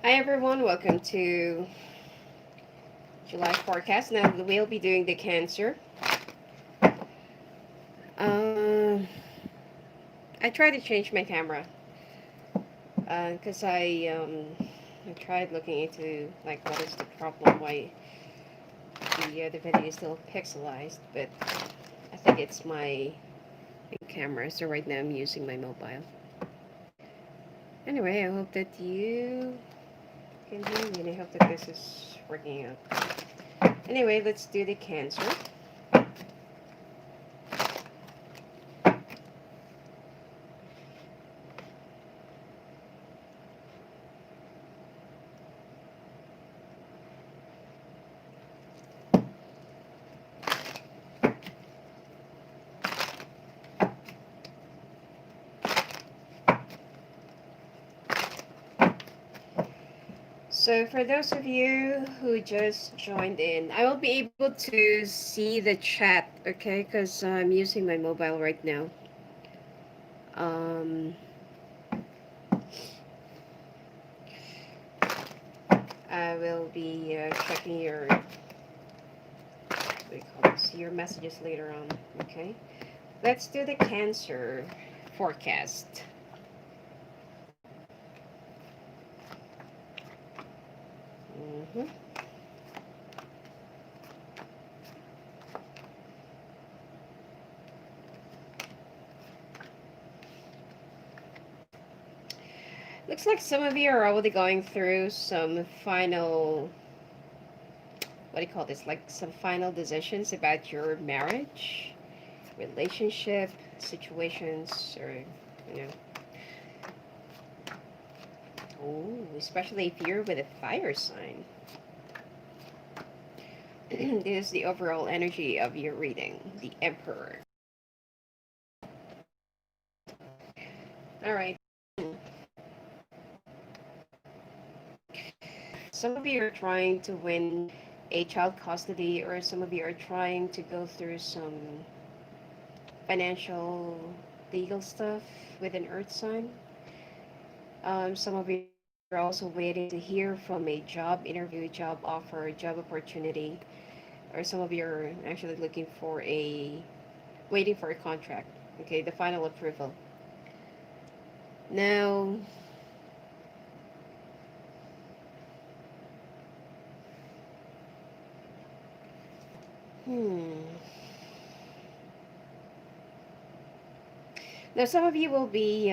Hi everyone, welcome to July forecast. Now we'll be doing the Cancer. Um, I tried to change my camera because I tried looking into like what is the problem, why the video is still pixelized, but I think it's my camera. So right now I'm using my mobile. Anyway, I hope that you can hear me, and I hope that this is working out. Anyway, let's do the Cancer. So, for those of you who just joined in, I will be able to see the chat, okay? Because I'm using my mobile right now. Um, I will be checking what do you call this, your messages later on, okay? Let's do the Cancer forecast. hmm Looks like some of you are already going through some final, what do you call this, like some final decisions about your marriage, relationship, situations, or, you know, oh, especially if you're with a fire sign. This is the overall energy of your reading, the Emperor. All right. Some of you are trying to win a child custody, or some of you are trying to go through some financial, legal stuff with an Earth sign. Some of you are also waiting to hear from a job interview, job offer, job opportunity, or some of you are actually waiting for a contract. Okay, the final approval. Now, hmm. Now, some of you will be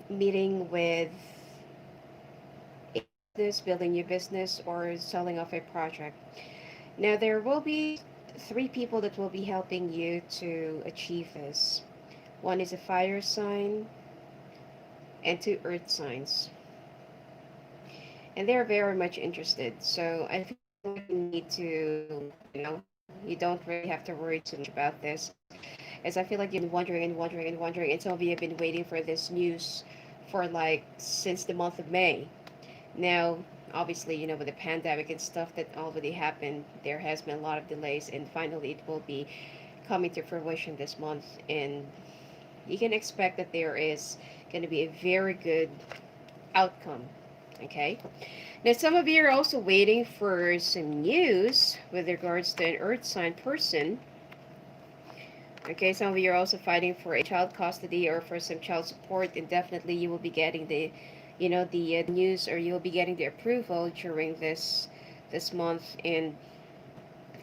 meeting with a business, building your business, or selling off a project. Now, there will be three people that will be helping you to achieve this. One is a fire sign, and two earth signs. And they're very much interested. So I feel like you need to, you don't really have to worry too much about this. As I feel like you've been wondering and wondering and wondering, and some of you have been waiting for this news for like since the month of May. Now, obviously, with the pandemic and stuff that already happened, there has been a lot of delays, and finally it will be coming to fruition this month. And you can expect that there is going to be a very good outcome. Okay? Now, some of you are also waiting for some news with regards to an earth sign person. Okay, some of you are also fighting for a child custody or for some child support, and definitely you will be getting the news, or you will be getting the approval during this month. And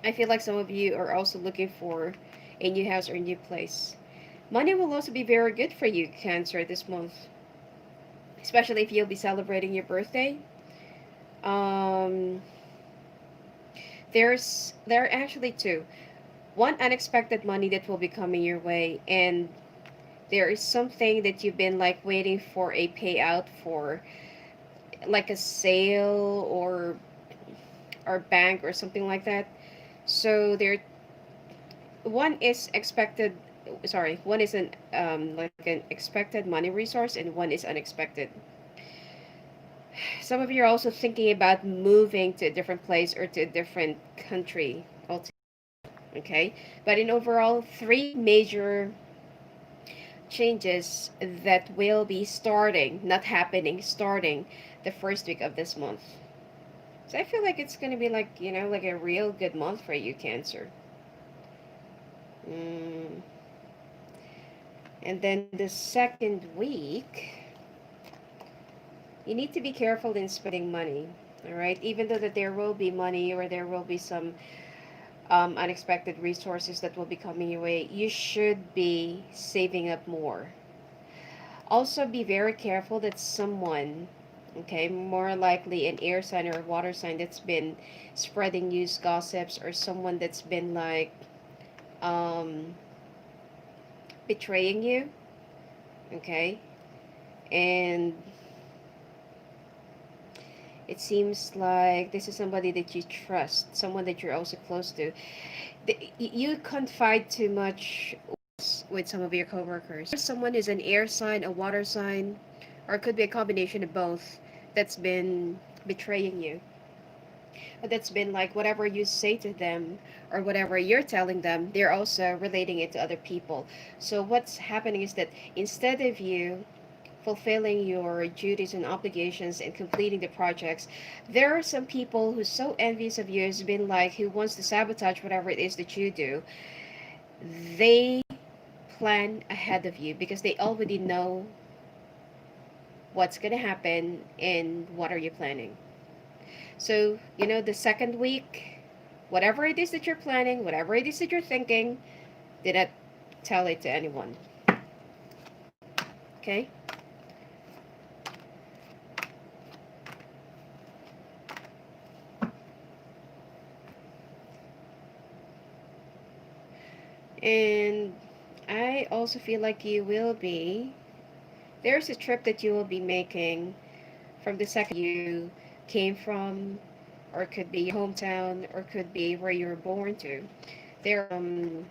I feel like some of you are also looking for a new house or a new place. Money will also be very good for you, Cancer, this month, especially if you'll be celebrating your birthday. Um, there are actually two. One, unexpected money that will be coming your way, and there is something that you've been like waiting for a payout for, like a sale or bank or something like that. So there, one is expected. Sorry, one is an like an expected money resource, and one is unexpected. Some of you are also thinking about moving to a different place or to a different country altogether. Okay, but in overall, three major changes that will be starting, not happening, starting the first week of this month. So I feel like it's going to be like, like a real good month for you, Cancer. Mm. And then the second week, you need to be careful in spending money. All right, even though that there will be money or there will be some unexpected resources that will be coming your way, you should be saving up more. Also, be very careful that someone, okay, more likely an air sign or a water sign that's been spreading news, gossips, or someone that's been like um, betraying you, okay, and it seems like this is somebody that you trust, someone that you're also close to. You confide too much with some of your coworkers. Someone is an air sign, a water sign, or it could be a combination of both that's been betraying you. That's been like whatever you say to them or whatever you're telling them, they're also relating it to other people. So what's happening is that instead of you fulfilling your duties and obligations and completing the projects, there are some people who's so envious of you, has been like who wants to sabotage whatever it is that you do. They plan ahead of you because they already know what's going to happen and what are you planning. So, the second week, whatever it is that you're planning, whatever it is that you're thinking, do not tell it to anyone. Okay? And I also feel like you will be, there's a trip that you will be making from the second you came from, or it could be your hometown, or it could be where you were born to. There are some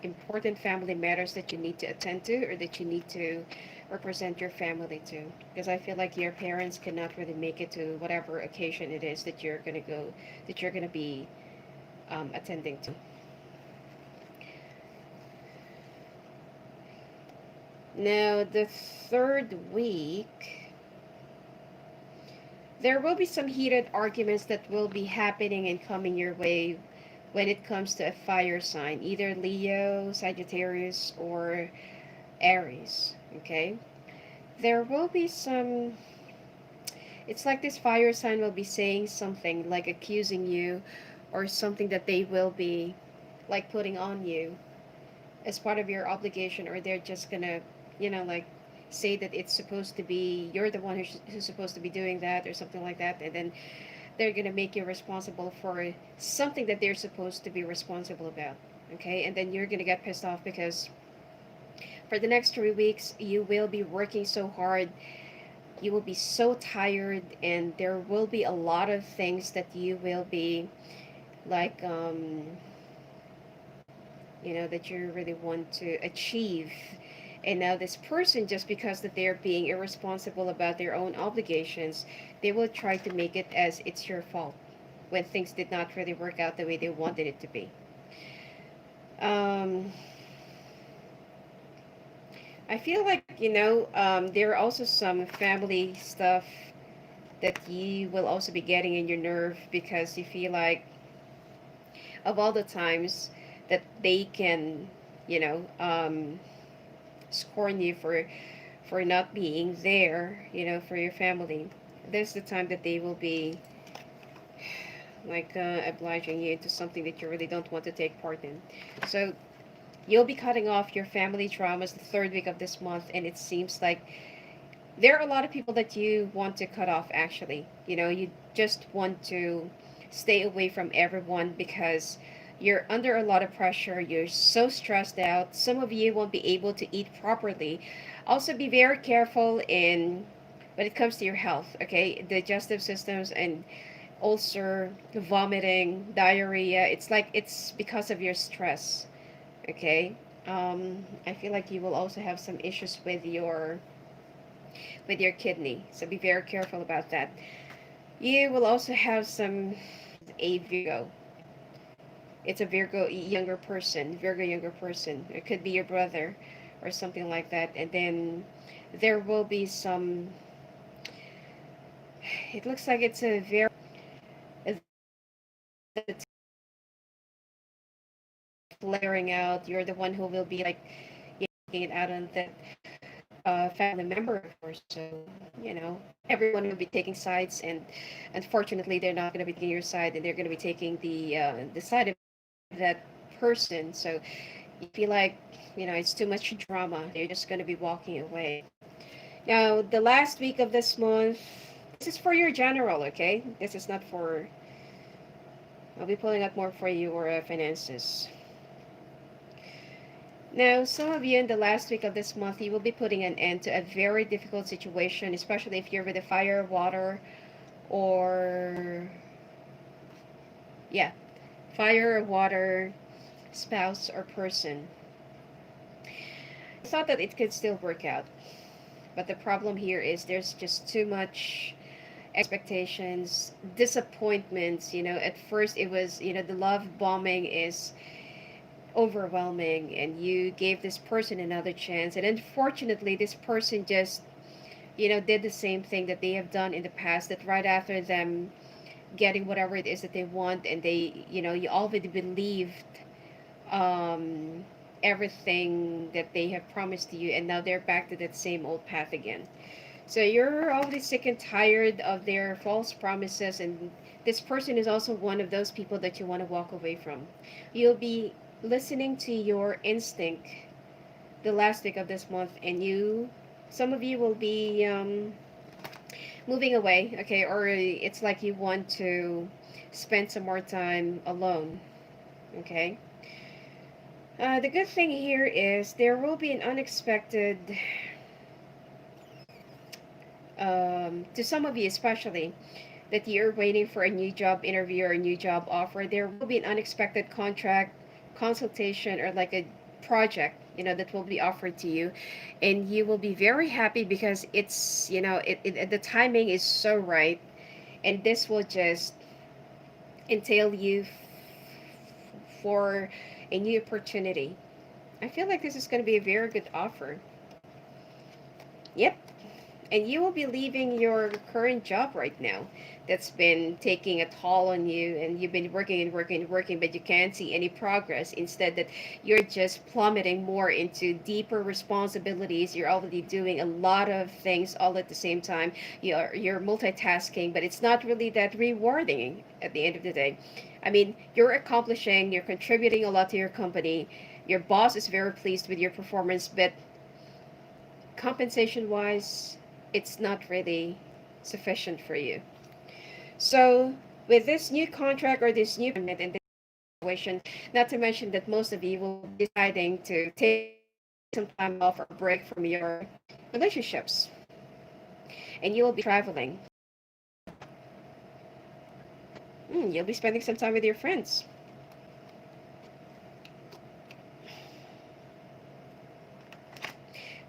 important family matters that you need to attend to or that you need to represent your family to. Because I feel like your parents cannot really make it to whatever occasion it is that you're going to go, that you're going to be attending to. Now, the third week, there will be some heated arguments that will be happening and coming your way when it comes to a fire sign, either Leo, Sagittarius, or Aries. Okay? There will be some, it's like this fire sign will be saying something like accusing you or something that they will be like putting on you as part of your obligation, or they're just gonna, like say that it's supposed to be you're the one who's supposed to be doing that or something like that, and then they're gonna make you responsible for something that they're supposed to be responsible about. Okay, and then you're gonna get pissed off because for the next 3 weeks you will be working so hard, you will be so tired, and there will be a lot of things that you will be like that you really want to achieve. And now this person, just because that they're being irresponsible about their own obligations, they will try to make it as it's your fault when things did not really work out the way they wanted it to be. um, I feel like there are also some family stuff that you will also be getting in your nerve because you feel like of all the times that they can you know scorn you for not being there, for your family. There's the time that they will be like obliging you into something that you really don't want to take part in. So you'll be cutting off your family traumas the third week of this month, and it seems like there are a lot of people that you want to cut off actually. You just want to stay away from everyone because you're under a lot of pressure, you're so stressed out, some of you won't be able to eat properly. Also be very careful in when it comes to your health, okay, digestive systems and ulcer, vomiting, diarrhea. It's like it's because of your stress, okay. I feel like you will also have some issues with your kidney. So be very careful about that. You will also have some a Virgo. It's a Virgo younger person. It could be your brother or something like that. And then there will be some, it looks like it's a very, the flaring out. You're the one who will be like, taking it out on the family member of yours. So, everyone will be taking sides, and unfortunately, they're not going to be taking your side, and they're going to be taking the side of that person. So you feel like, it's too much drama. They're just going to be walking away. Now, the last week of this month, this is for your general, okay? This is not for. I'll be pulling up more for your finances. Now, some of you in the last week of this month, you will be putting an end to a very difficult situation, especially if you're with a fire, water, or, yeah, fire, water, spouse, or person. I thought that it could still work out, but the problem here is there's just too much expectations, disappointments. At first it was, the love bombing is overwhelming, and you gave this person another chance, and unfortunately this person just, did the same thing that they have done in the past, that right after them getting whatever it is that they want, and they, you already believed um everything that they have promised to you, and now they're back to that same old path again. So you're already sick and tired of their false promises, and this person is also one of those people that you want to walk away from. You'll be listening to your instinct the last week of this month, and some of you will be moving away, okay, or it's like you want to spend some more time alone, okay. The good thing here is there will be an unexpected, to some of you especially, that you're waiting for a new job interview or a new job offer. There will be an unexpected contract, consultation, or like a project, that will be offered to you, and you will be very happy because it's, the timing is so right, and this will just entail you for a new opportunity. I feel like this is going to be a very good offer. Yep. And you will be leaving your current job right now that's been taking a toll on you, and you've been working and working and working, but you can't see any progress. Instead, that you're just plummeting more into deeper responsibilities. You're already doing a lot of things all at the same time. You're multitasking, but it's not really that rewarding at the end of the day. I mean, you're accomplishing, you're contributing a lot to your company. Your boss is very pleased with your performance, but compensation wise, it's not really sufficient for you. So, with this new contract or this new permit in this situation, not to mention that most of you will be deciding to take some time off or break from your relationships, and you will be traveling. You'll be spending some time with your friends.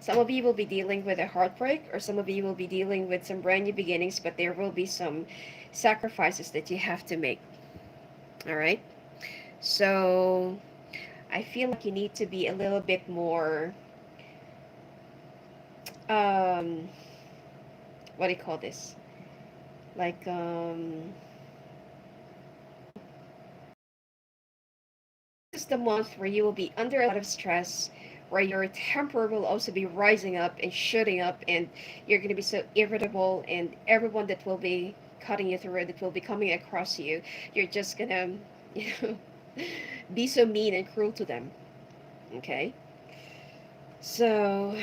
Some of you will be dealing with a heartbreak, or some of you will be dealing with some brand new beginnings, but there will be some sacrifices that you have to make. All right? So, I feel like you need to be a little bit more, um, what do you call this? Like, this is the month where you will be under a lot of stress, where your temper will also be rising up and shooting up, and you're going to be so irritable, and everyone that will be cutting you through, that will be coming across you, you're just going to, you know, be so mean and cruel to them. Okay? So,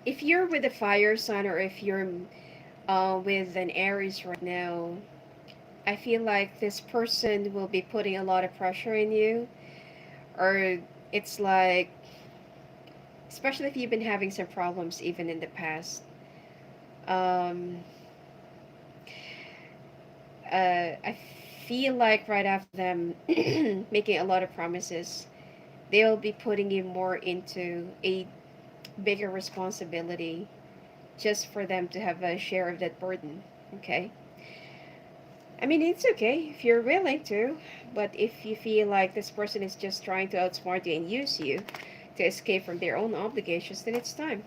if you're with a fire sign, or if you're with an Aries right now, I feel like this person will be putting a lot of pressure in you, or it's like, especially if you've been having some problems even in the past. Um, I feel like right after them making a lot of promises, they'll be putting you more into a bigger responsibility just for them to have a share of that burden. Okay. I mean, it's okay if you're willing to, but if you feel like this person is just trying to outsmart you and use you to escape from their own obligations, then it's time.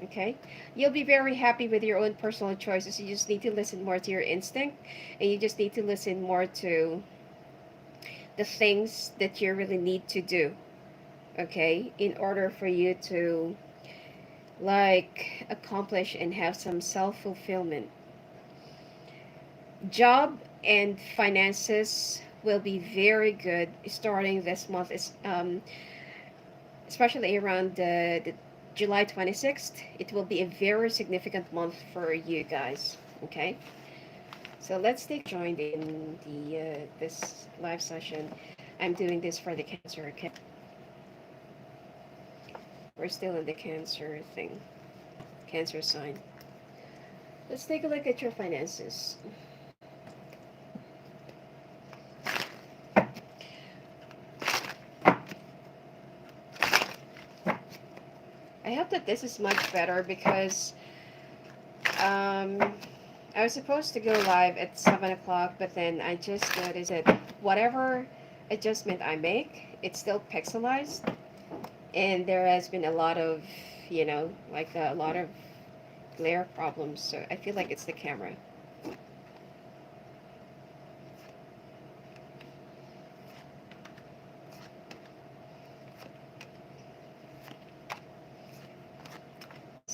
Okay? You'll be very happy with your own personal choices. You just need to listen more to your instinct, and you just need to listen more to the things that you really need to do, okay, in order for you to like accomplish and have some self-fulfillment. Job and finances will be very good starting this month, is especially around the July 26th. It will be a very significant month for you guys, okay? So let's take joined in the this live session. I'm doing this for the cancer, okay? We're still in the cancer thing, cancer sign. Let's take a look at your finances. I hope that this is much better because um, I was supposed to go live at 7 o'clock, but then I just noticed that whatever adjustment I make, it's still pixelized. And there has been a lot of, like a lot of glare problems. So I feel like it's the camera.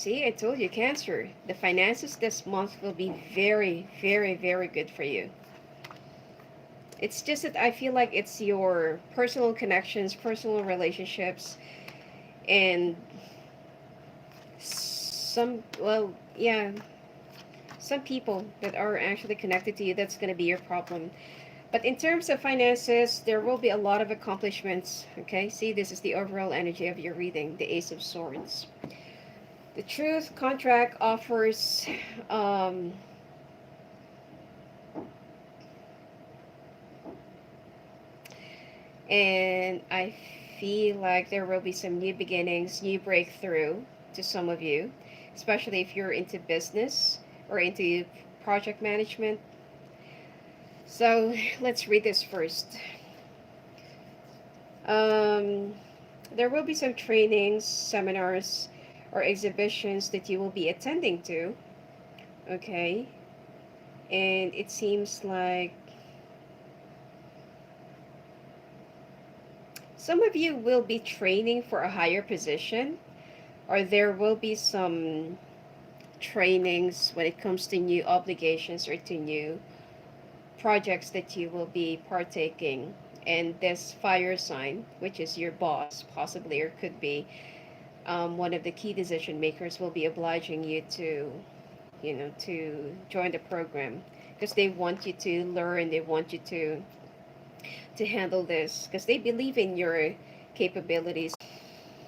See, I told you, Cancer. The finances this month will be very, very, very good for you. It's just that I feel like it's your personal connections, personal relationships, and well, yeah, some people that are actually connected to you, that's going to be your problem. But in terms of finances, there will be a lot of accomplishments. Okay, see, this is the overall energy of your reading, the Ace of Swords. The Truth contract offers um, and I feel like there will be some new beginnings, new breakthrough to some of you, especially if you're into business or into project management. So let's read this first. Um, there will be some trainings, seminars, or exhibitions that you will be attending to. Okay, and it seems like some of you will be training for a higher position, or there will be some trainings when it comes to new obligations or to new projects that you will be partaking. And this fire sign, which is your boss, possibly or could be one of the key decision makers, will be obliging you to, to join the program because they want you to learn. They want you to handle this because they believe in your capabilities.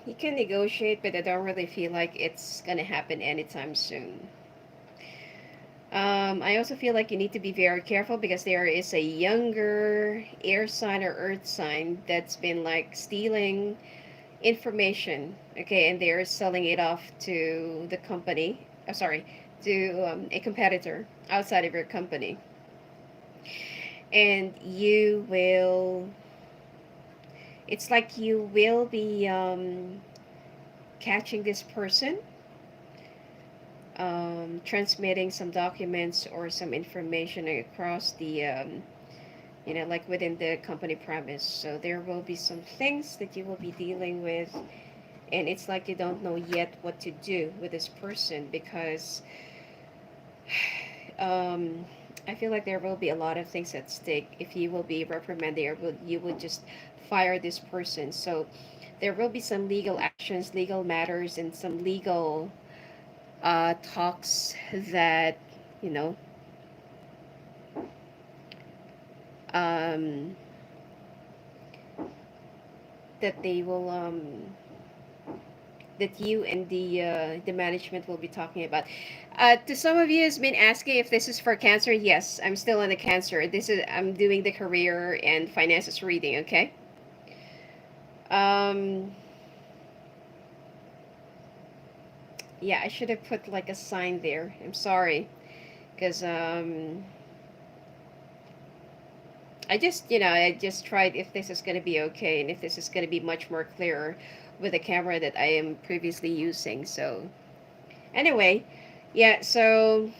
You can negotiate, but I don't really feel like it's gonna happen anytime soon. I also feel like you need to be very careful because there is a younger air sign or earth sign that's been like stealing information, okay, and they're selling it off to the company. Sorry, to a competitor outside of your company, and you will. It's like you will be catching this person transmitting some documents or some information across the like within the company premise. So there will be some things that you will be dealing with, and it's like you don't know yet what to do with this person because um, I feel like there will be a lot of things at stake if you will be reprimanding or you would just fire this person. So there will be some legal actions, legal matters, and some legal talks that you know um, that they will that you and the management will be talking about. To some of you has been asking if this is for cancer. Yes, I'm still in the cancer. This is I'm doing the career and finances reading. Okay. Um, yeah, I should have put like a sign there. I'm sorry, because I just tried if this is going to be okay and if this is going to be much more clearer with the camera that I am previously using. So, anyway, yeah, so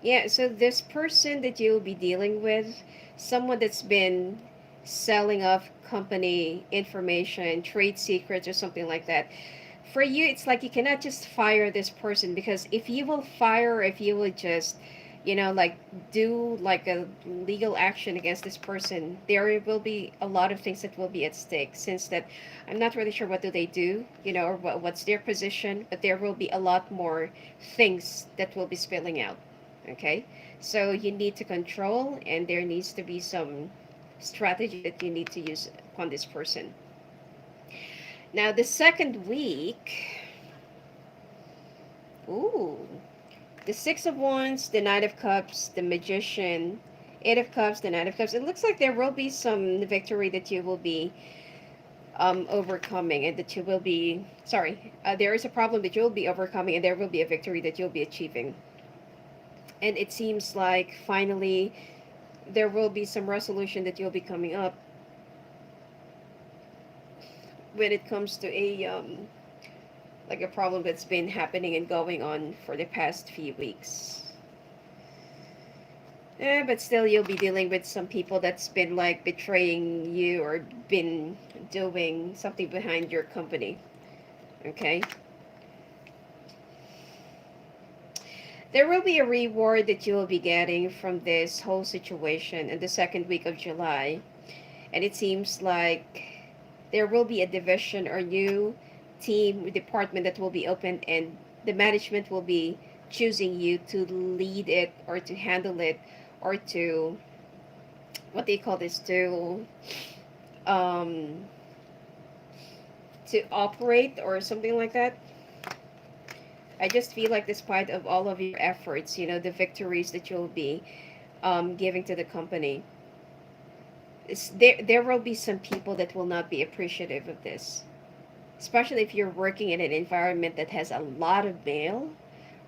this person that you'll be dealing with, someone that's been selling off company information, trade secrets or something like that. For you, it's like you cannot just fire this person, because if you will fire, or if you will just, like do like a legal action against this person, there will be a lot of things that will be at stake. Since that, I'm not really sure what do they do, or what's their position, but there will be a lot more things that will be spilling out. Okay, so you need to control, and there needs to be some strategy that you need to use upon this person. Now, the second week, ooh, the Six of Wands, the Knight of Cups, the Magician, Eight of Cups, the Knight of Cups. It looks like there will be some victory that you will be overcoming, and that you will be, sorry, there is a problem that you'll be overcoming, and there will be a victory that you'll be achieving. And it seems like finally there will be some resolution that you'll be coming up when it comes to a like a problem that's been happening and going on for the past few weeks. But still, you'll be dealing with some people that's been like betraying you or been doing something behind your company. Okay? There will be a reward that you will be getting from this whole situation in the second week of July. And it seems like there will be a division or new team department that will be opened, and the management will be choosing you to lead it or to handle it, or to, what do you call this, um to operate or something like that. I just feel like despite of all of your efforts, the victories that you'll be giving to the company, there will be some people that will not be appreciative of this, especially if you're working in an environment that has a lot of male,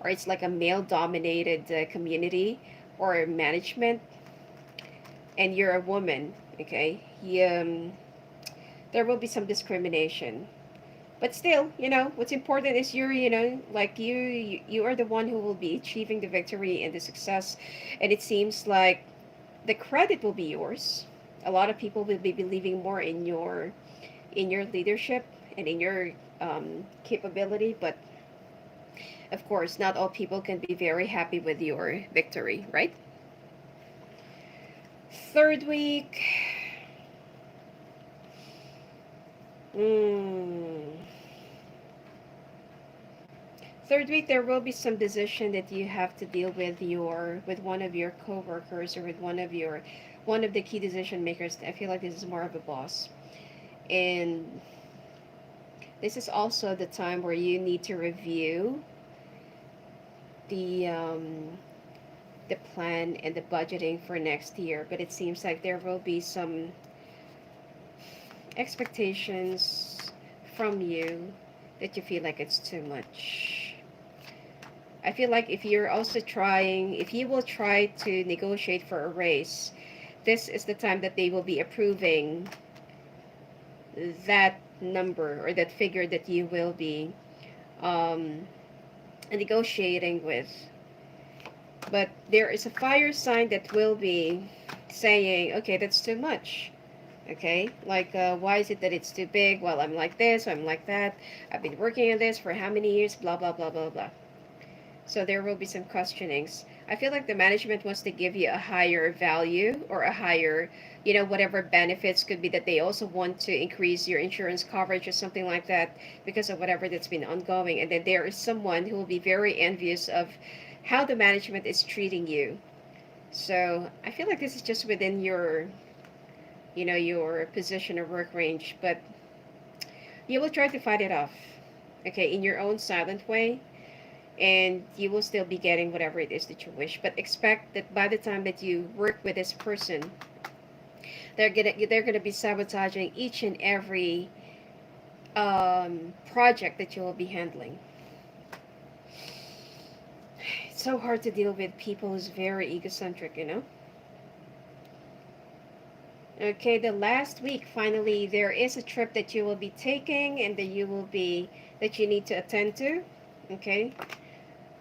or it's like a male dominated community or management, and you're a woman. Okay, there will be some discrimination. But still, what's important is you're, like you are the one who will be achieving the victory and the success. And it seems like the credit will be yours. A lot of people will be believing more in your leadership and in your capability. But of course, not all people can be very happy with your victory, right? Third week. Mm. Third week, there will be some decision that you have to deal with one of your coworkers, or with one of the key decision makers. I feel like this is more of a boss, and this is also the time where you need to review the um, the plan and the budgeting for next year. But it seems like there will be some expectations from you that you feel like it's too much. I feel like if you will try to negotiate for a raise, this is the time that they will be approving that number or that figure that you will be um, negotiating with. But there is a fire sign that will be saying, okay, that's too much. Okay, like why is it that it's too big? Well, I'm like this, I'm like that. I've been working on this for how many years? Blah blah blah blah blah. So there will be some questionings. I feel like the management wants to give you a higher value, or a higher, whatever benefits could be, that they also want to increase your insurance coverage or something like that, because of whatever that's been ongoing. And then there is someone who will be very envious of how the management is treating you. So I feel like this is just within your position or work range, but you will try to fight it off, okay, in your own silent way, and you will still be getting whatever it is that you wish. But expect that by the time that you work with this person, they're gonna be sabotaging each and every project that you will be handling. so hard to deal with people who's very egocentric, you know. Okay, the last week, finally, there is a trip that you will be taking and that you need to attend to. Okay,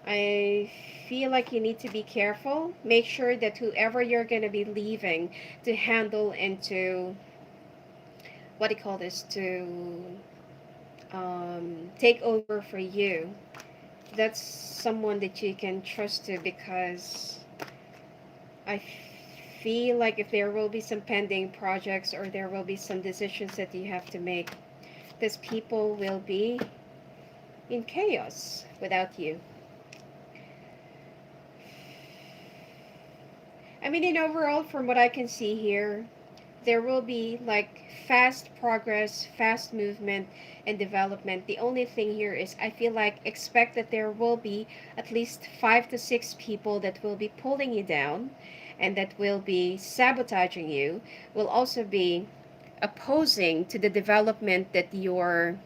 I feel like you need to be careful. Make sure that whoever you're going to be leaving to handle and to, what do you call this, to take over for you, that's someone that you can trust to, because I feel like if there will be some pending projects or there will be some decisions that you have to make, these people will be in chaos without you. I mean, in overall, from what I can see here, there will be like fast progress, fast movement, and development. The only thing here is I feel like expect that there will be at least 5 to 6 people that will be pulling you down and that will be sabotaging you, will also be opposing to the development that your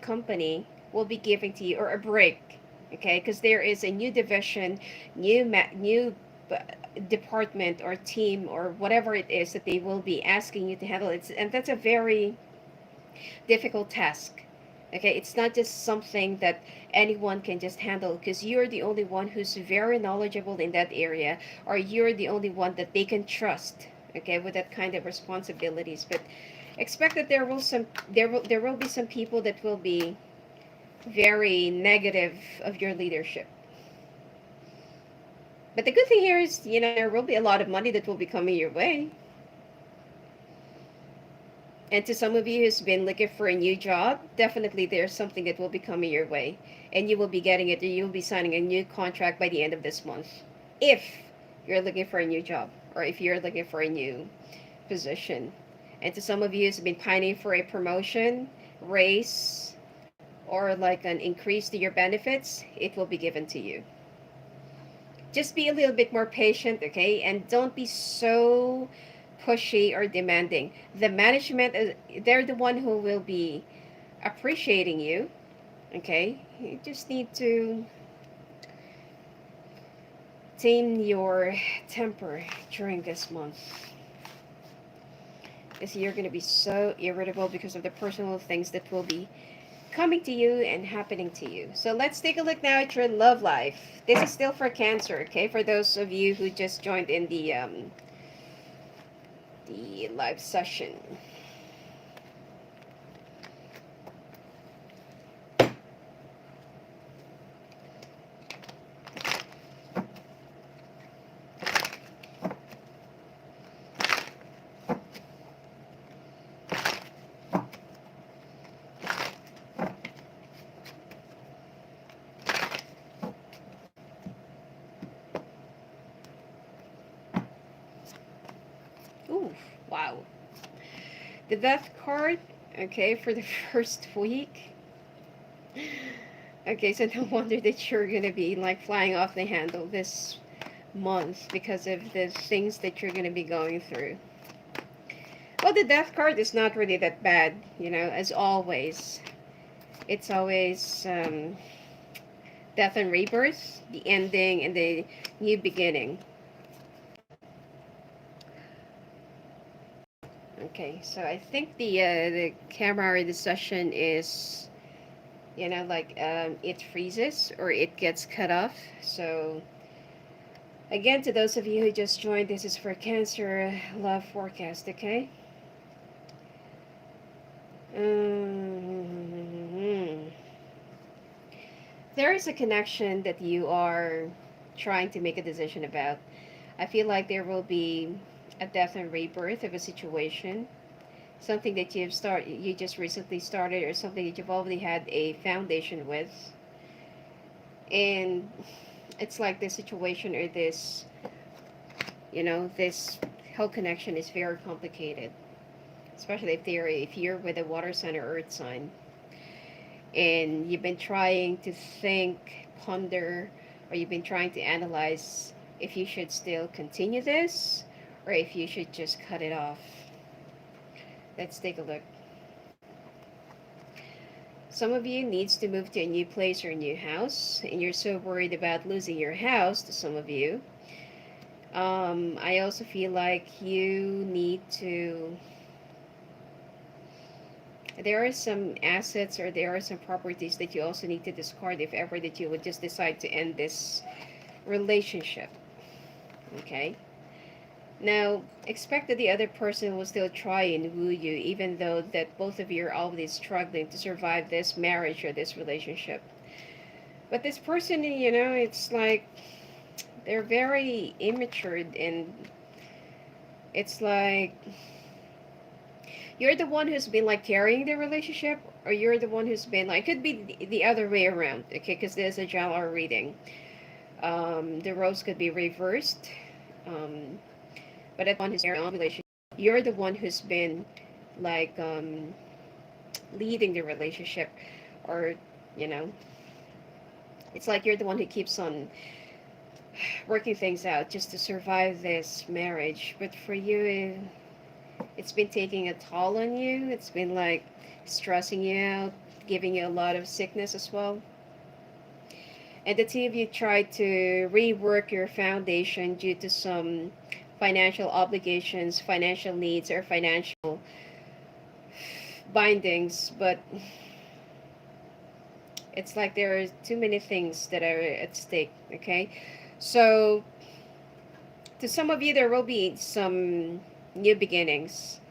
company will be giving to you, or a break. Okay, because there is a new division, new uh, department or team or whatever it is that they will be asking you to handle it, and that's a very difficult task. Okay, it's not just something that anyone can just handle, because you're the only one who's very knowledgeable in that area, or you're the only one that they can trust, okay, with that kind of responsibilities. But expect that there will be some people that will be very negative of your leadership. But the good thing here is, there will be a lot of money that will be coming your way. And to some of you who's been looking for a new job, definitely there's something that will be coming your way. And you will be getting it, or you'll be signing a new contract by the end of this month. If you're looking for a new job, or if you're looking for a new position. And to some of you who's been pining for a promotion, raise, or like an increase to your benefits, it will be given to you. Just be a little bit more patient, okay? And don't be so pushy or demanding. The management, they're the one who will be appreciating you, okay? You just need to tame your temper during this month. Because you're going to be so irritable because of the personal things that will be coming to you and happening to you. So let's take a look now at your love life. This is still for Cancer, okay? For those of you who just joined in the live session. Ooh, wow. The Death card, okay, for the first week. Okay, so no wonder that you're gonna be like flying off the handle this month because of the things that you're gonna be going through. Well, the Death card is not really that bad, as always. It's always death and rebirth, the ending and the new beginning. Okay, so I think the camera or the session is, it freezes or it gets cut off. So again, to those of you who just joined, this is for Cancer love forecast. Okay. Um, there is a connection that you are trying to make a decision about. I feel like there will be a death and rebirth of a situation, something that you just recently started, or something that you've already had a foundation with, and it's like this situation or this whole connection is very complicated, especially if you're with a water sign or earth sign, and you've been trying to think, ponder, or you've been trying to analyze if you should still continue this or if you should just cut it off. Let's take a look. Some of you needs to move to a new place or a new house, and you're so worried about losing your house. To some of you, I also feel like you need to. There are some assets or there are some properties that you also need to discard if ever that you would just decide to end this relationship. Okay. Now, expect that the other person will still try and woo you, even though that both of you are already struggling to survive this marriage or this relationship. But this person, it's like they're very immature, and it's like you're the one who's been like carrying the relationship, or you're the one who's been like, could be the other way around, okay? Because there's a general reading. The roles could be reversed. Um, but at one who's carrying on relationship, you're the one who's been like leading the relationship, or you know, it's like you're the one who keeps on working things out just to survive this marriage. But for you, it's been taking a toll on you. It's been like stressing you out, giving you a lot of sickness as well. And the two of you tried to rework your foundation due to some financial obligations, financial needs, or financial bindings, but it's like there are too many things that are at stake, okay? So, to some of you, there will be some new beginnings,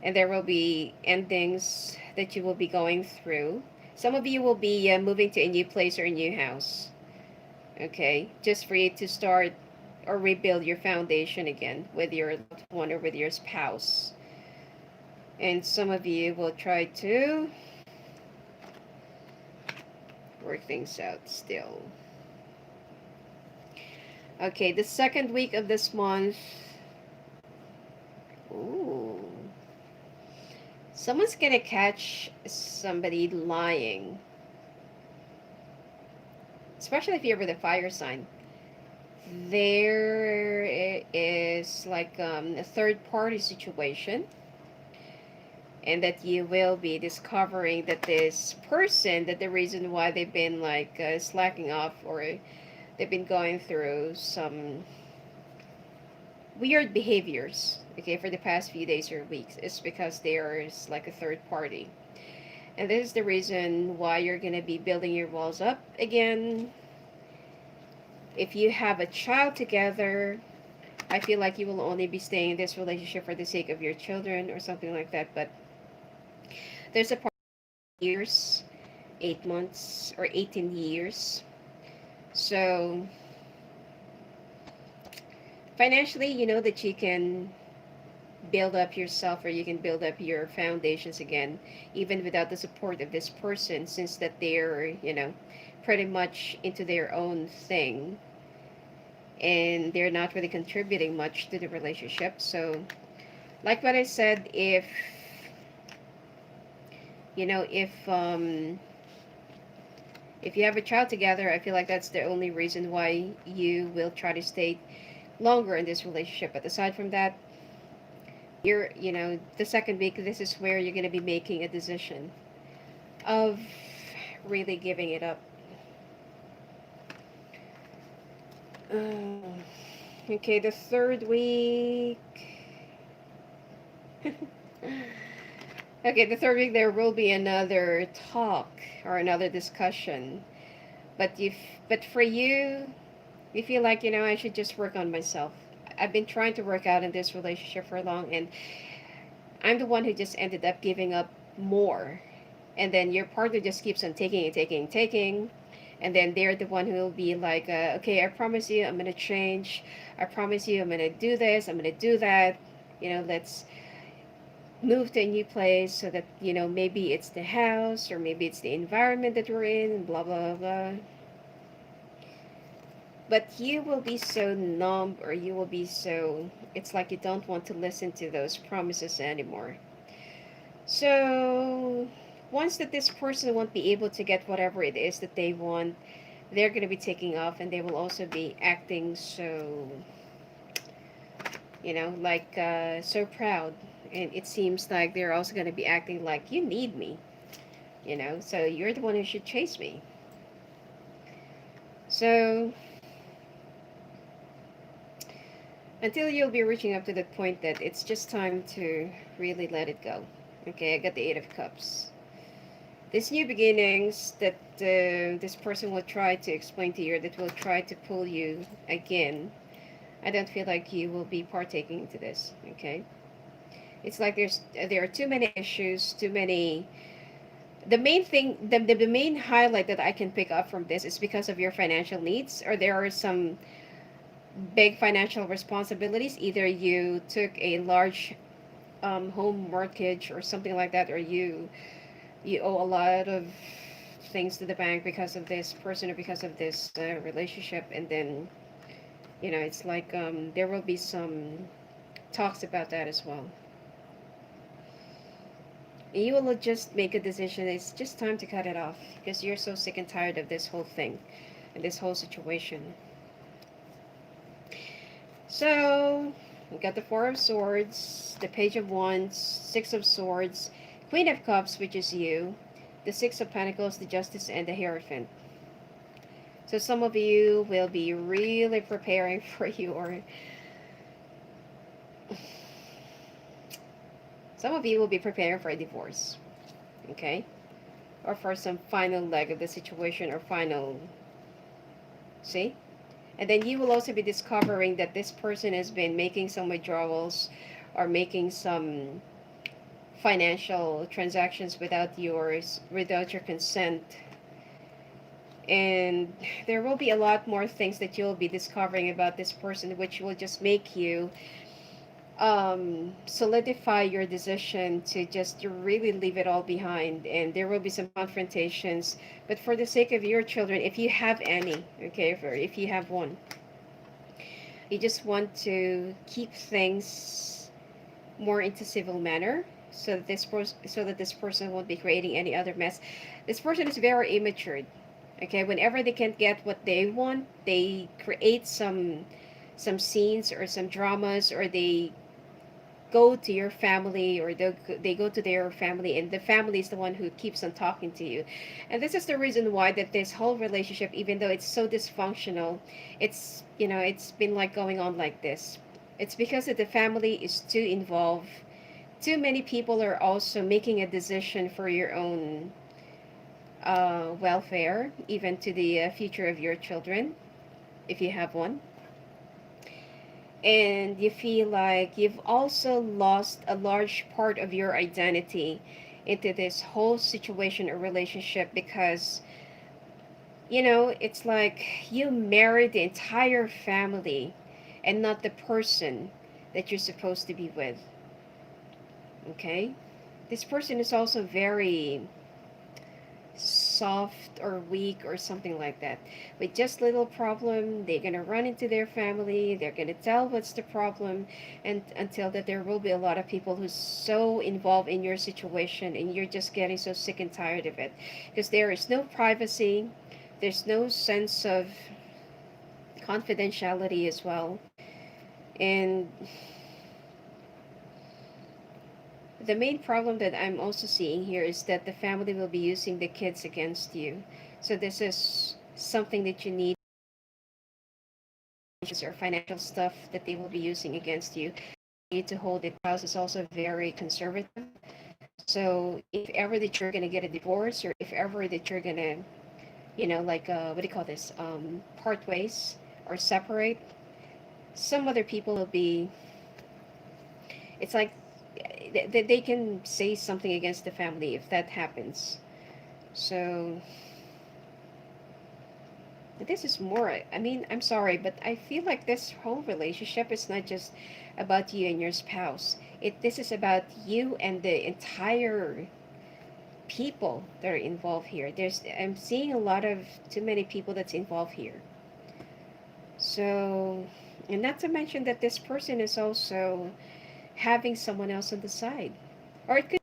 and there will be endings that you will be going through. Some of you will be moving to a new place or a new house, okay? Just for you to start or rebuild your foundation again with your loved one or with your spouse. And some of you will try to work things out still. Okay, the second week of this month. Ooh. Someone's gonna catch somebody lying. Especially if you're with a fire sign. There is like a third party situation, and that you will be discovering that this person, that the reason why they've been like slacking off, or they've been going through some weird behaviors, okay, for the past few days or weeks, is because there's like a third party. And this is the reason why you're going to be building your walls up again. If you have a child together, I feel like you will only be staying in this relationship for the sake of your children or something like that. But there's a part of years, 8 months, or 18 years. So financially, you know that you can build up yourself, or you can build up your foundations again, even without the support of this person, since that they're, pretty much into their own thing, and they're not really contributing much to the relationship. So like what I said, if you have a child together, I feel like that's the only reason why you will try to stay longer in this relationship. But aside from that, the second week, this is where you're going to be making a decision of really giving it up. Okay, the third week. Okay, the third week there will be another talk or another discussion. But for you feel like, I should just work on myself. I've been trying to work out in this relationship for long, and I'm the one who just ended up giving up more. And then your partner just keeps on taking and taking and taking. And then they're the one who will be like, okay, I promise you I'm going to change. I promise you I'm going to do this. I'm going to do that. Let's move to a new place so that, maybe it's the house or maybe it's the environment that we're in, blah, blah, blah. But you will be so numb, or you will be so, it's like you don't want to listen to those promises anymore. So once that this person won't be able to get whatever it is that they want, they're going to be taking off, and they will also be acting so, like so proud. And it seems like they're also going to be acting like, you need me. So you're the one who should chase me. So until you'll be reaching up to that point that it's just time to really let it go. Okay, I got the Eight of Cups. These new beginnings that this person will try to explain to you, or that will try to pull you again, I don't feel like you will be partaking into this. Okay, it's like there are too many issues, too many. The main thing, the main highlight that I can pick up from this is because of your financial needs, or there are some big financial responsibilities. Either you took a large home mortgage or something like that, or you owe a lot of things to the bank because of this person or because of this relationship, and then it's like there will be some talks about that as well. And you will just make a decision. It's just time to cut it off because you're so sick and tired of this whole thing and this whole situation. So we got the Four of Swords, the Page of Wands, Six of Swords, Queen of Cups, which is you, the Six of Pentacles, the Justice, and the Hierophant. So some of you will be really preparing for your. Some of you will be preparing for a divorce, okay, or for some final leg of the situation or final. See, and then you will also be discovering that this person has been making some withdrawals or making some financial transactions without your consent, and there will be a lot more things that you'll be discovering about this person, which will just make you solidify your decision to just really leave it all behind. And there will be some confrontations, but for the sake of your children, if you have any, okay, if you have one, you just want to keep things more into civil manner, so that this person won't be creating any other mess. This person is very immature. Okay, whenever they can't get what they want, they create some scenes or some dramas, or they go to your family, or they go to their family, and the family is the one who keeps on talking to you. And this is the reason why that this whole relationship, even though it's so dysfunctional, it's been like going on like this. It's because that the family is too involved. Too many people are also making a decision for your own welfare, even to the future of your children, if you have one. And you feel like you've also lost a large part of your identity into this whole situation or relationship, because it's like you married the entire family and not the person that you're supposed to be with. Okay, this person is also very soft or weak or something like that. With just little problem, they're gonna run into their family, they're gonna tell what's the problem, and until that there will be a lot of people who's so involved in your situation, and you're just getting so sick and tired of it, because there is no privacy, there's no sense of confidentiality as well. And the main problem that I'm also seeing here is that the family will be using the kids against you. So this is something that you need, or financial stuff that they will be using against you. You need to hold it. House is also very conservative. So if ever that you're gonna get a divorce, or if ever that you're gonna, like what do you call this? Part ways or separate, some other people will be. It's like they can say something against the family if that happens. So this is more, I mean, I'm sorry, but I feel like this whole relationship is not just about you and your spouse. This is about you and the entire people that are involved here. I'm seeing a lot of too many people that's involved here. So, and not to mention that this person is also having someone else on the side. Or it could.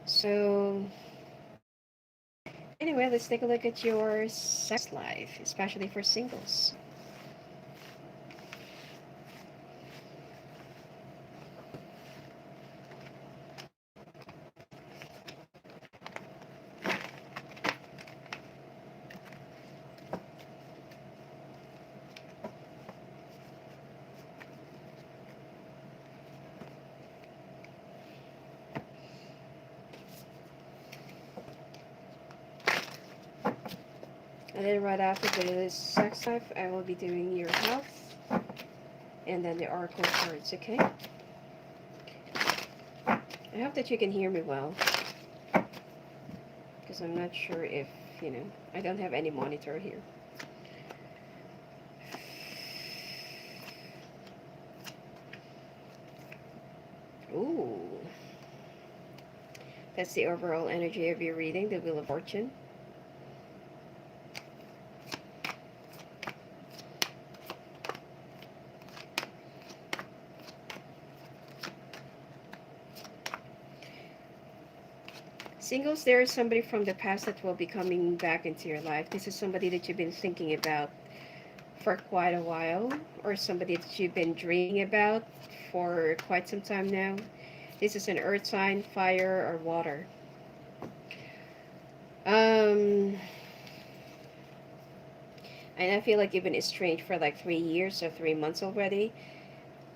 So, anyway, let's take a look at your sex life, especially for singles. And then right after the sex life, I will be doing your health, and then the oracle cards. Okay. I hope that you can hear me well, because I'm not sure if I don't have any monitor here. Ooh, that's the overall energy of your reading, the Wheel of Fortune. Singles, there is somebody from the past that will be coming back into your life. This is somebody that you've been thinking about for quite a while, or somebody that you've been dreaming about for quite some time now. This is an earth sign, fire, or water. Um, and I feel like you've been estranged for like 3 years or 3 months already.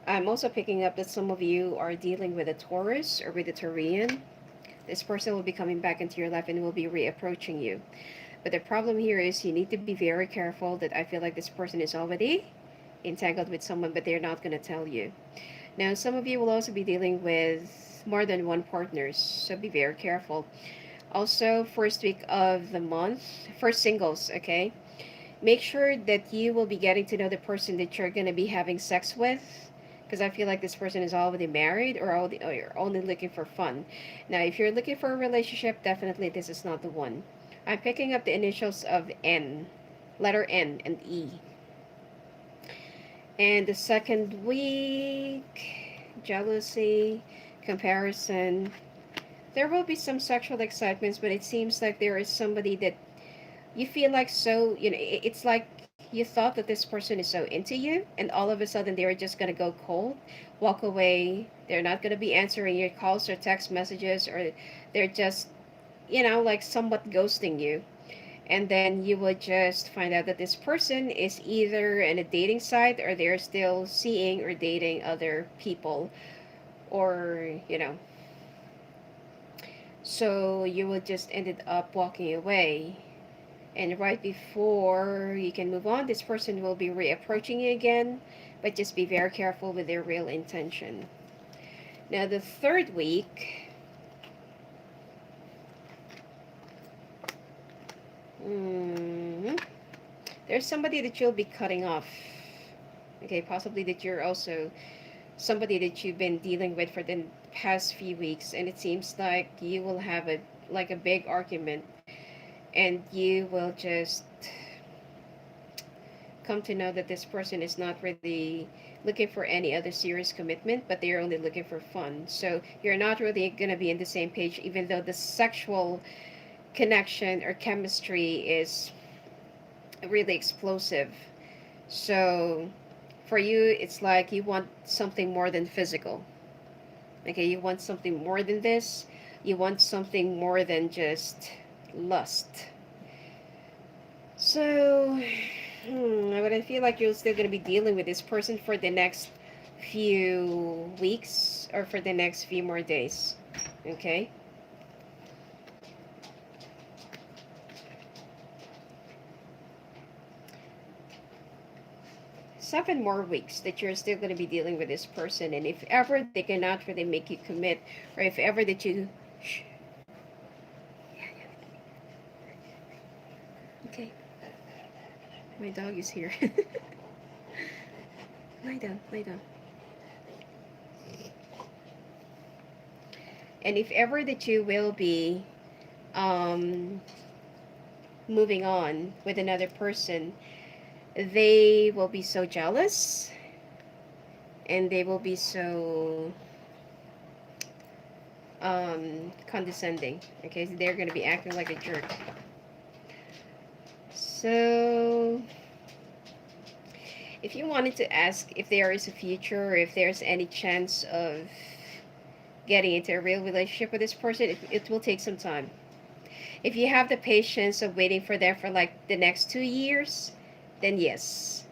I'm also picking up that some of you are dealing with a Taurus or with a Taurian. This person will be coming back into your life and will be reapproaching you. But the problem here is you need to be very careful that I feel like this person is already entangled with someone, but they're not going to tell you. Now, some of you will also be dealing with more than one partners, so be very careful. Also, first week of the month, first singles, okay? Make sure that you will be getting to know the person that you're going to be having sex with, because I feel like this person is already married, or you're only looking for fun. Now, if you're looking for a relationship, definitely this is not the one. I'm picking up the initials of N, letter N and E. And the second week, jealousy, comparison. There will be some sexual excitements, but it seems like there is somebody that you feel like so, it's like you thought that this person is so into you, and all of a sudden they're just going to go cold, walk away. They're not going to be answering your calls or text messages, or they're just, like somewhat ghosting you. And then you will just find out that this person is either in a dating site, or they're still seeing or dating other people, or. So you will just ended up walking away. And right before you can move on, this person will be reapproaching you again, but just be very careful with their real intention. Now, the third week, mm, there's somebody that you'll be cutting off. Okay, possibly that you're also somebody that you've been dealing with for the past few weeks, and it seems like you will have a big argument, and you will just come to know that this person is not really looking for any other serious commitment, but they're only looking for fun. So you're not really going to be in the same page, even though the sexual connection or chemistry is really explosive. So for you, it's like you want something more than physical. Okay, you want something more than this. You want something more than just lust. So, but I feel like you're still going to be dealing with this person for the next few weeks, or for the next few more days. Okay? 7 more weeks that you're still going to be dealing with this person. And if ever they cannot really make you commit, or if ever that you. Shh. Okay. My dog is here. Lie down, lie down. And if ever that you will be um, moving on with another person, they will be so jealous, and they will be so condescending. Okay, so they're going to be acting like a jerk. So, if you wanted to ask if there is a future, or if there's any chance of getting into a real relationship with this person, it will take some time. If you have the patience of waiting for them for like the next 2 years, then yes.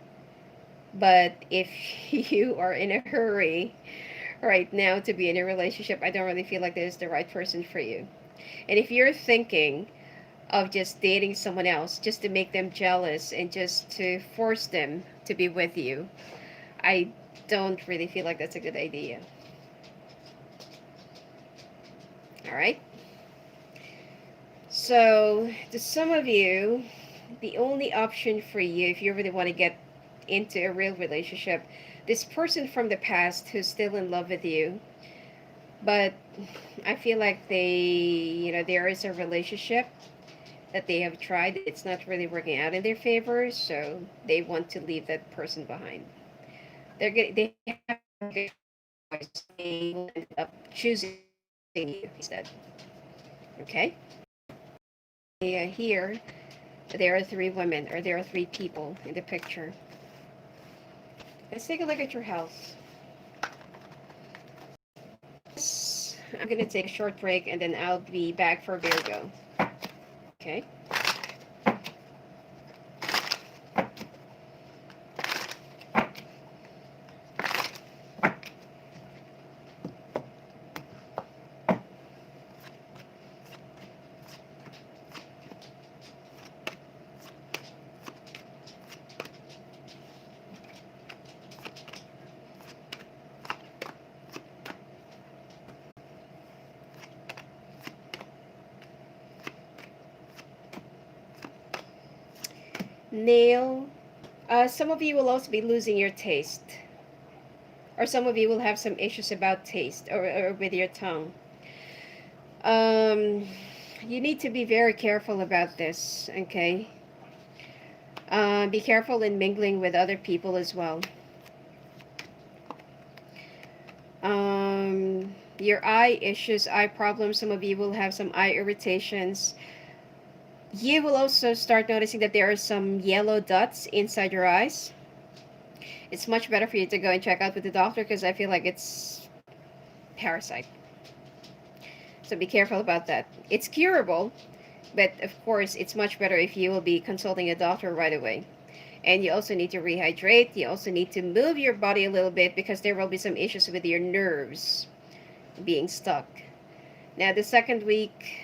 But if you are in a hurry right now to be in a relationship, I don't really feel like this is the right person for you. And if you're thinking of just dating someone else just to make them jealous and just to force them to be with you. I don't really feel like that's a good idea. All right. So, to some of you, the only option for you, if you really want to get into a real relationship, this person from the past who's still in love with you, but I feel like there is a relationship that they have tried. It's not really working out in their favor, so they want to leave that person behind. They have a good choice. They will end up choosing you instead. Okay? Here, there are three women, or there are three people in the picture. Let's take a look at your house. I'm going to take a short break and then I'll be back for Virgo. Okay? Nail. Some of you will also be losing your taste. Or some of you will have some issues about taste or with your tongue. Um, you need to be very careful about this, okay? Be careful in mingling with other people as well. Your eye issues, eye problems, some of you will have some eye irritations. You will also start noticing that there are some yellow dots inside your eyes. It's much better for you to go and check out with the doctor because I feel like it's parasite. So be careful about that. It's curable, but of course, it's much better if you will be consulting a doctor right away. And you also need to rehydrate. You also need to move your body a little bit because there will be some issues with your nerves being stuck. Now, the second week,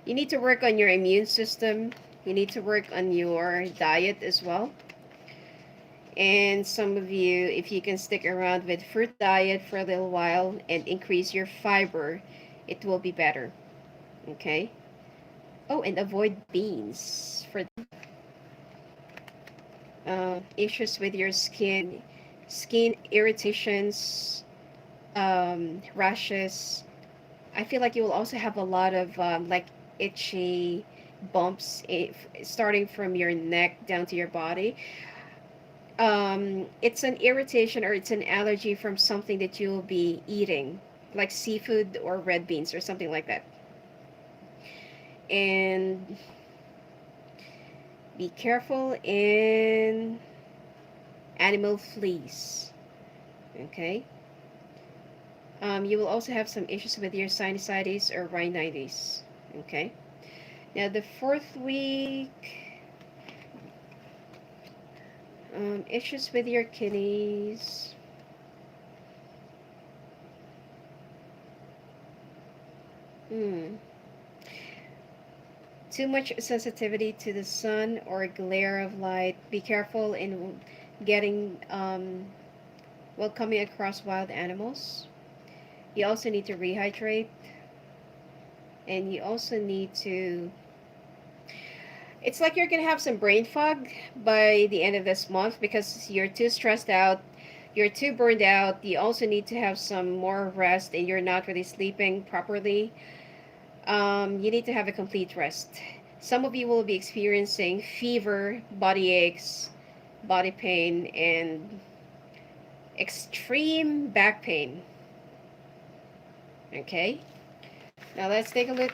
you need to work on your immune system. You need to work on your diet as well. And some of you, if you can stick around with fruit diet for a little while and increase your fiber, it will be better. Okay? Oh, and avoid beans for issues with your skin irritations, rashes. I feel like you will also have a lot of like itchy bumps starting from your neck down to your body. It's an irritation or it's an allergy from something that you will be eating, like seafood or red beans or something like that. And be careful in animal fleas. Okay. You will also have some issues with your sinusitis or rhinitis. Okay. Now the fourth week, issues with your kidneys. Hmm. Too much sensitivity to the sun or glare of light. Be careful in getting, coming across wild animals. You also need to rehydrate. And you also need to. It's like you're going to have some brain fog by the end of this month because you're too stressed out. You're too burned out. You also need to have some more rest and you're not really sleeping properly. You need to have a complete rest. Some of you will be experiencing fever, body aches, body pain, and extreme back pain. Okay? Now let's take a look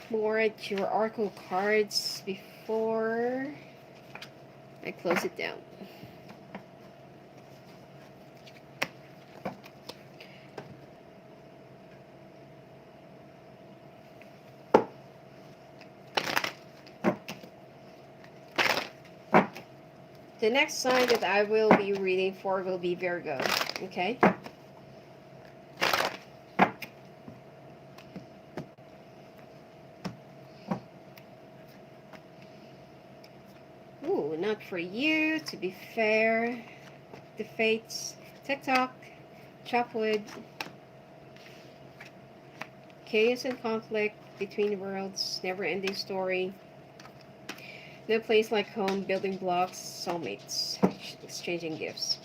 more at your oracle cards before I close it down. The next sign that I will be reading for will be Virgo. Okay? want for you to be fair, the fates, TikTok, chop wood, chaos and conflict between worlds, never ending story, no place like home, building blocks, soulmates, exchanging gifts.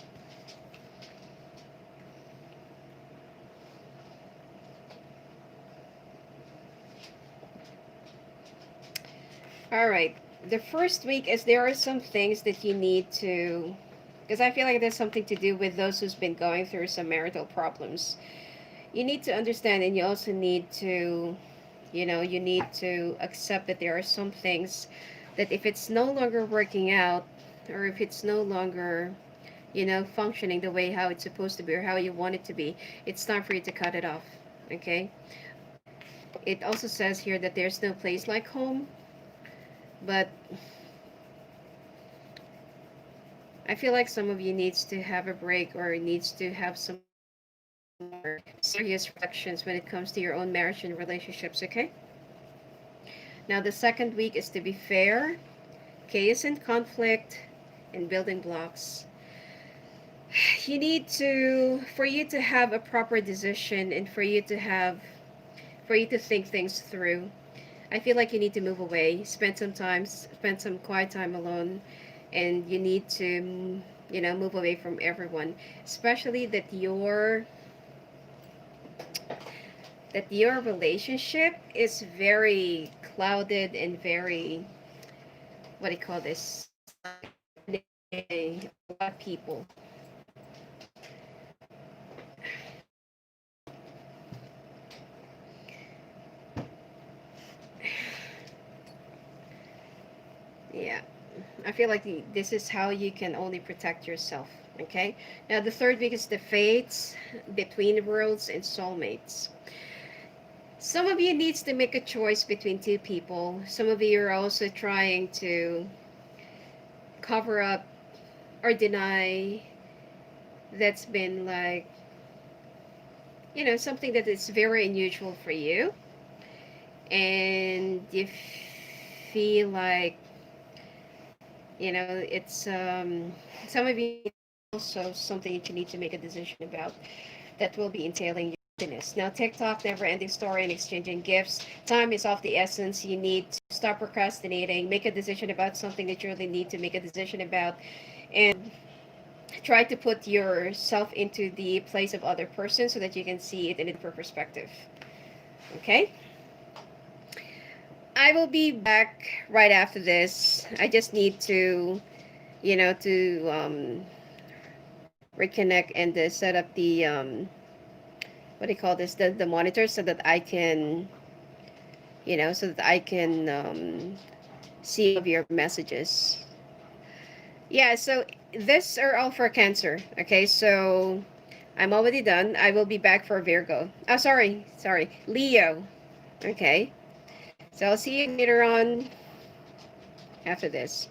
All right. The first week is there are some things that you need to, because I feel like there's something to do with those who's been going through some marital problems. You need to understand, and you also need to, you need to accept that there are some things that if it's no longer working out, or if it's no longer, functioning the way how it's supposed to be or how you want it to be, it's time for you to cut it off. Okay? It also says here that there's no place like home, but I feel like some of you needs to have a break or needs to have some more serious reflections when it comes to your own marriage and relationships, okay? Now the second week is to be fair, chaos and conflict, and building blocks. You need to, for you to have a proper decision and for you to think things through. I feel like you need to move away, spend some quiet time alone, and you need to, move away from everyone, especially that your relationship is very clouded and very, what do you call this? A lot of people. Yeah, I feel like this is how you can only protect yourself. Okay. Now the third week is the fates, between worlds, and soulmates. Some of you needs to make a choice between two people. Some of you are also trying to cover up or deny that's been like, something that is very unusual for you. And you feel like, it's some of you also something that you need to make a decision about that will be entailing your happiness. Now, TikTok, never ending story, and exchanging gifts. Time is of the essence. You need to stop procrastinating, make a decision about something that you really need to make a decision about, and try to put yourself into the place of other person so that you can see it in a deeper perspective. Okay? I will be back right after this. I just need to, reconnect and set up the what do you call this, the monitor so that I can, so that I can see all of your messages. Yeah, so this are all for Cancer. Okay, so I'm already done. I will be back for Virgo. Oh, sorry, Leo. Okay, so I'll see you later on after this.